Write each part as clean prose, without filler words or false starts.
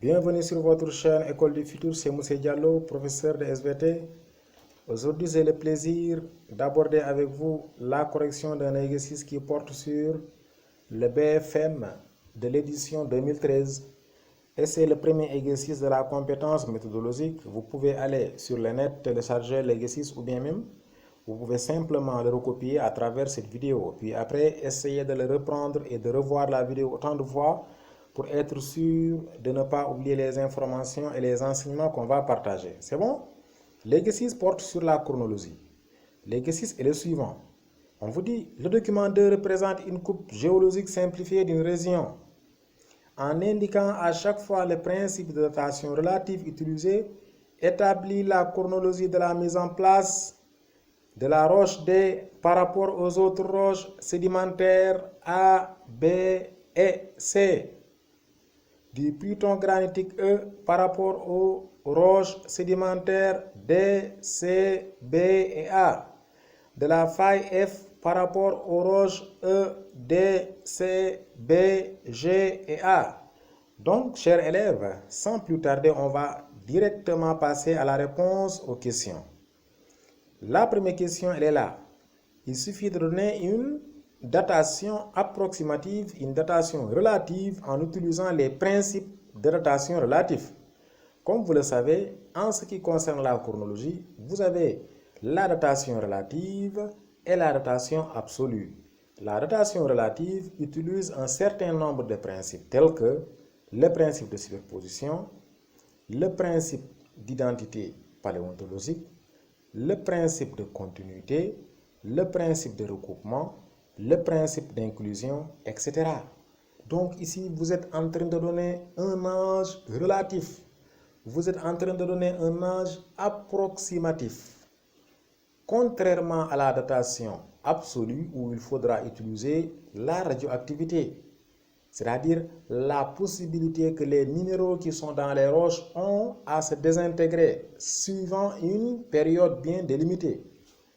Bienvenue sur votre chaîne École du Futur, c'est Moussé Diallo, professeur de SVT. Aujourd'hui, j'ai le plaisir d'aborder avec vous la correction d'un exercice qui porte sur le BFM de l'édition 2013. Et c'est le premier exercice de la compétence méthodologique. Vous pouvez aller sur le net, télécharger l'exercice ou bien même vous pouvez simplement le recopier à travers cette vidéo. Puis après, essayez de le reprendre et de revoir la vidéo autant de fois pour être sûr de ne pas oublier les informations et les enseignements qu'on va partager. C'est bon? L'exercice porte sur la chronologie. L'exercice est le suivant. On vous dit, le document 2 représente une coupe géologique simplifiée d'une région. En indiquant à chaque fois le principe de datation relative utilisé, établit la chronologie de la mise en place de la roche D par rapport aux autres roches sédimentaires A, B et C, du pluton granitique E par rapport aux roches sédimentaires D, C, B et A, de la faille F par rapport aux roches E, D, C, B, G et A. Donc, chers élèves, sans plus tarder, on va directement passer à la réponse aux questions. La première question, elle est là. Il suffit de donner une datation approximative, une datation relative en utilisant les principes de datation relative. Comme vous le savez, en ce qui concerne la chronologie, vous avez la datation relative et la datation absolue. La datation relative utilise un certain nombre de principes tels que le principe de superposition, le principe d'identité paléontologique, le principe de continuité, le principe de recoupement, le principe d'inclusion, etc. Donc ici, vous êtes en train de donner un âge relatif. Vous êtes en train de donner un âge approximatif. Contrairement à la datation absolue où il faudra utiliser la radioactivité, c'est-à-dire la possibilité que les minéraux qui sont dans les roches ont à se désintégrer suivant une période bien délimitée.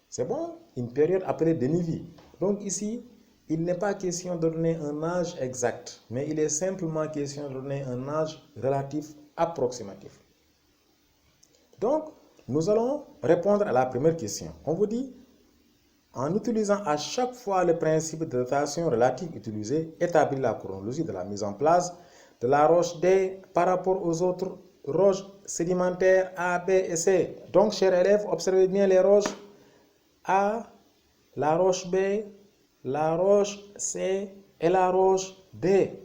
C'est bon? Une période appelée demi-vie. Donc ici, il n'est pas question de donner un âge exact, mais il est simplement question de donner un âge relatif approximatif. Donc, nous allons répondre à la première question. On vous dit, en utilisant à chaque fois le principe de datation relative utilisé, établir la chronologie de la mise en place de la roche D par rapport aux autres roches sédimentaires A, B et C. Donc, chers élèves, observez bien les roches A, la roche B, la roche C et la roche D.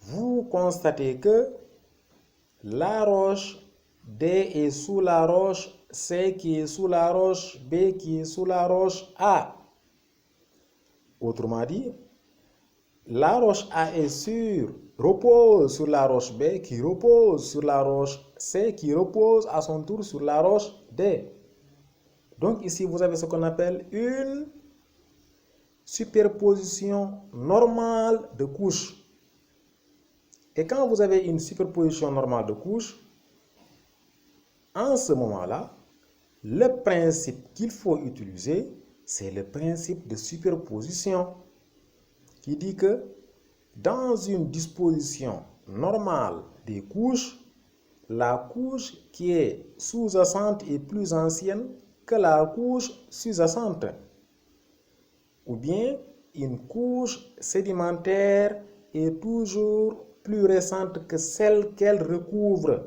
Vous constatez que la roche D est sous la roche C qui est sous la roche B qui est sous la roche A. Autrement dit, la roche A repose sur la roche B qui repose sur la roche C qui repose à son tour sur la roche D. Donc ici, vous avez ce qu'on appelle une superposition normale de couches. Et quand vous avez une superposition normale de couches, en ce moment-là, le principe qu'il faut utiliser, c'est le principe de superposition qui dit que dans une disposition normale des couches, la couche qui est sous-jacente est plus ancienne que la couche sus-jacente. Ou bien, une couche sédimentaire est toujours plus récente que celle qu'elle recouvre.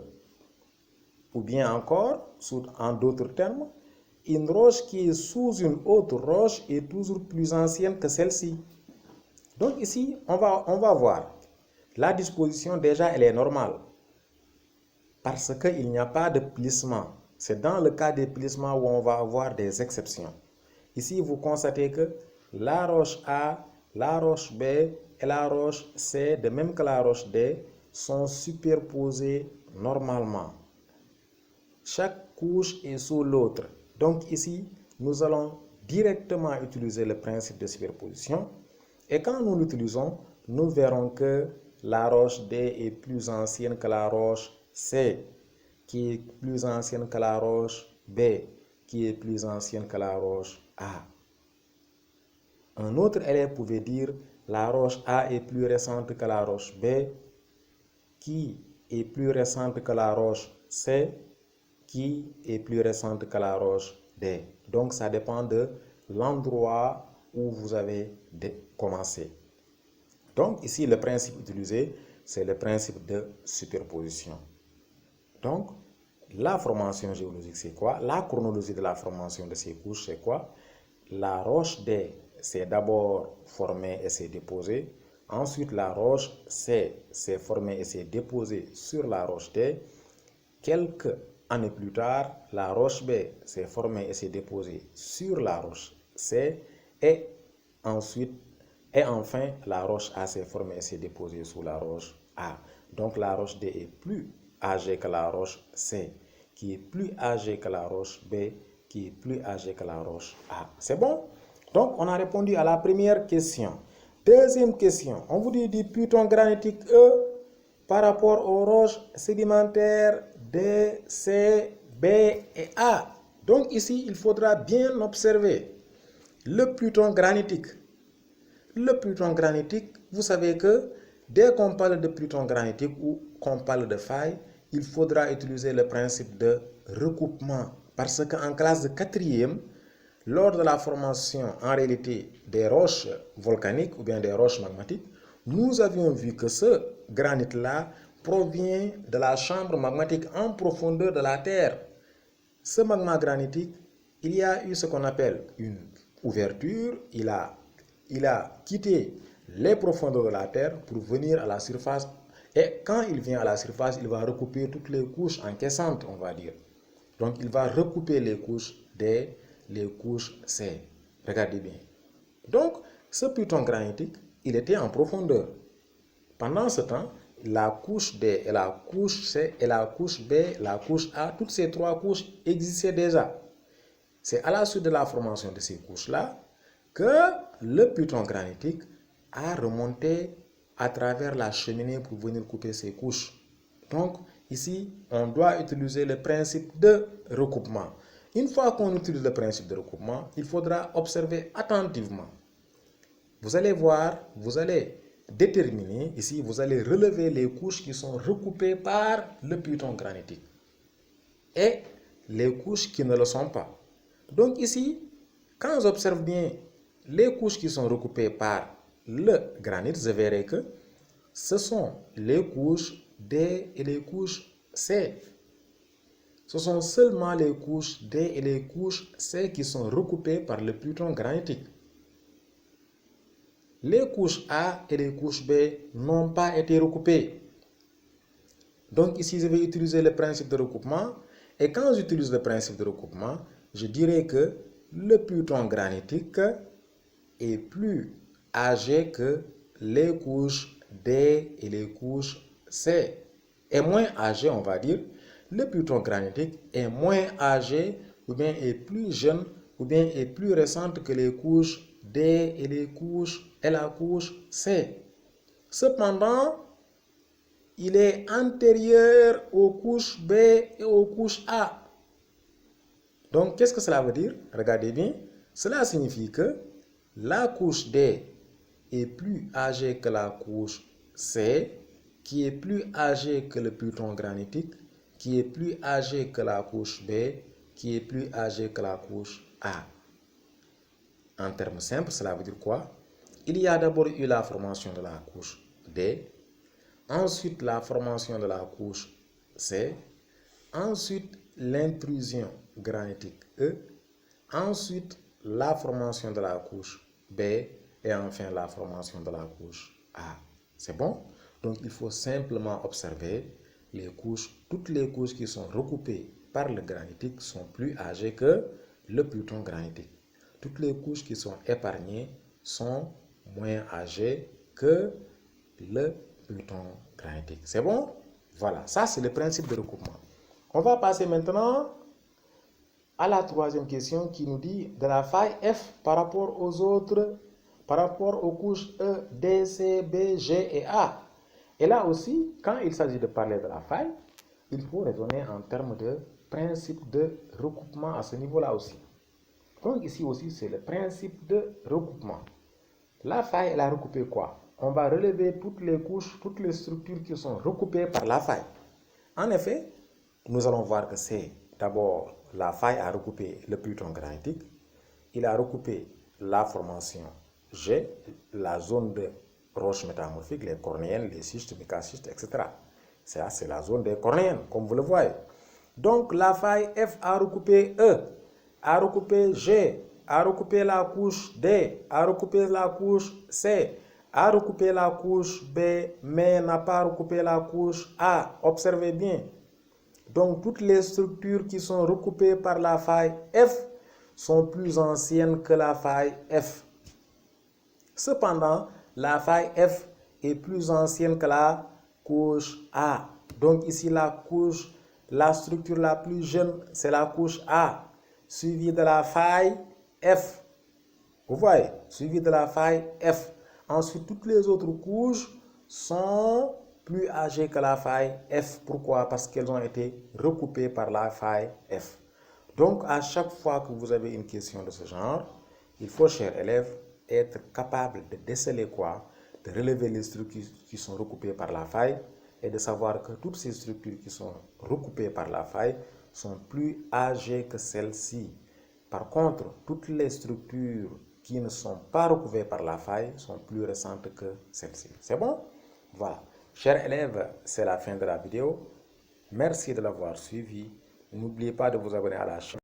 Ou bien encore, en d'autres termes, une roche qui est sous une autre roche est toujours plus ancienne que celle-ci. Donc ici, on va voir. La disposition, déjà, elle est normale. Parce qu'il n'y a pas de plissement. C'est dans le cas des plissements où on va avoir des exceptions. Ici, vous constatez que la roche A, la roche B et la roche C, de même que la roche D, sont superposées normalement. Chaque couche est sous l'autre. Donc ici, nous allons directement utiliser le principe de superposition. Et quand nous l'utilisons, nous verrons que la roche D est plus ancienne que la roche C, qui est plus ancienne que la roche B, qui est plus ancienne que la roche A. Un autre élève pouvait dire la roche A est plus récente que la roche B, qui est plus récente que la roche C, qui est plus récente que la roche D. Donc, ça dépend de l'endroit où vous avez commencé. Donc, ici, le principe utilisé, c'est le principe de superposition. Donc, la formation géologique, c'est quoi? La chronologie de la formation de ces couches, c'est quoi? La roche D s'est d'abord formée et s'est déposée. Ensuite, la roche C s'est formée et s'est déposée sur la roche D. Quelques années plus tard, la roche B s'est formée et s'est déposée sur la roche C. Et ensuite, et enfin, la roche A s'est formée et s'est déposée sur la roche A. Donc, la roche D est plus âgée que la roche C, qui est plus âgée que la roche B, qui est plus âgée que la roche A. C'est bon? Donc, on a répondu à la première question. Deuxième question, on vous dit du pluton granitique E par rapport aux roches sédimentaires D, C, B et A. Donc, ici, il faudra bien observer le pluton granitique. Le pluton granitique, vous savez que dès qu'on parle de pluton granitique ou qu'on parle de faille, il faudra utiliser le principe de recoupement. Parce qu'en classe de quatrième, lors de la formation en réalité des roches volcaniques ou bien des roches magmatiques, nous avions vu que ce granit-là provient de la chambre magmatique en profondeur de la Terre. Ce magma granitique, il y a eu ce qu'on appelle une ouverture, il a quitté les profondeurs de la Terre pour venir à la surface. Et quand il vient à la surface, il va recouper toutes les couches encaissantes, on va dire. Donc, il va recouper les couches D, les couches C. Regardez bien. Donc, ce pluton granitique, il était en profondeur. Pendant ce temps, la couche D et la couche C et la couche B, la couche A, toutes ces trois couches existaient déjà. C'est à la suite de la formation de ces couches-là que le pluton granitique a remonté à travers la cheminée pour venir couper ces couches. Donc, ici, on doit utiliser le principe de recoupement. Une fois qu'on utilise le principe de recoupement, il faudra observer attentivement. Vous allez voir, vous allez déterminer, ici, vous allez relever les couches qui sont recoupées par le pluton granitique et les couches qui ne le sont pas. Donc ici, quand j'observe bien les couches qui sont recoupées par le granit, je verrai que ce sont les couches D et les couches C. Ce sont seulement les couches D et les couches C qui sont recoupées par le pluton granitique. Les couches A et les couches B n'ont pas été recoupées. Donc ici, je vais utiliser le principe de recoupement. Et quand j'utilise le principe de recoupement, je dirais que le pluton granitique est plus âgé que les couches D et les couches C. Est moins âgé, on va dire. Le pluton granitique est moins âgé, ou bien est plus jeune, ou bien est plus récente que les couches D et les couches et la couche C. Cependant, il est antérieur aux couches B et aux couches A. Donc, qu'est-ce que cela veut dire? Regardez bien. Cela signifie que la couche D est plus âgée que la couche C, qui est plus âgée que le pluton granitique, qui est plus âgée que la couche B, qui est plus âgée que la couche A. En termes simples, cela veut dire quoi? Il y a d'abord eu la formation de la couche D, ensuite la formation de la couche C, ensuite l'intrusion granitique E, ensuite la formation de la couche B et enfin la formation de la couche A. C'est bon? Donc il faut simplement observer les couches. Toutes les couches qui sont recoupées par le granitique sont plus âgées que le pluton granitique. Toutes les couches qui sont épargnées sont moins âgées que le pluton granitique. C'est bon? Voilà, ça c'est le principe de recoupement. On va passer maintenant à la troisième question qui nous dit de la faille F par rapport aux autres, par rapport aux couches E, D, C, B, G et A. Et là aussi, quand il s'agit de parler de la faille, il faut raisonner en termes de principe de recoupement à ce niveau-là aussi. Donc ici aussi, c'est le principe de recoupement. La faille, elle a recoupé quoi? On va relever toutes les couches, toutes les structures qui sont recoupées par la faille. En effet, nous allons voir que c'est d'abord la faille a recoupé le pluton granitique, il a recoupé la formation G, la zone de roches métamorphiques, les cornéennes, les schistes, mécaschistes, etc. Ça, c'est la zone des cornéennes, comme vous le voyez. Donc, la faille F a recoupé E, a recoupé G, a recoupé la couche D, a recoupé la couche C, a recoupé la couche B, mais n'a pas recoupé la couche A. Observez bien. Donc, toutes les structures qui sont recoupées par la faille F sont plus anciennes que la faille F. Cependant, la faille F est plus ancienne que la couche A. Donc ici, la structure la plus jeune, c'est la couche A, suivie de la faille F. Vous voyez, suivie de la faille F. Ensuite, toutes les autres couches sont plus âgées que la faille F. Pourquoi? Parce qu'elles ont été recoupées par la faille F. Donc, à chaque fois que vous avez une question de ce genre, il faut, chers élèves, être capable de déceler quoi? De relever les structures qui sont recoupées par la faille et de savoir que toutes ces structures qui sont recoupées par la faille sont plus âgées que celles-ci. Par contre, toutes les structures qui ne sont pas recouvertes par la faille sont plus récentes que celles-ci. C'est bon? Voilà. Chers élèves, c'est la fin de la vidéo. Merci de l'avoir suivi. N'oubliez pas de vous abonner à la chaîne.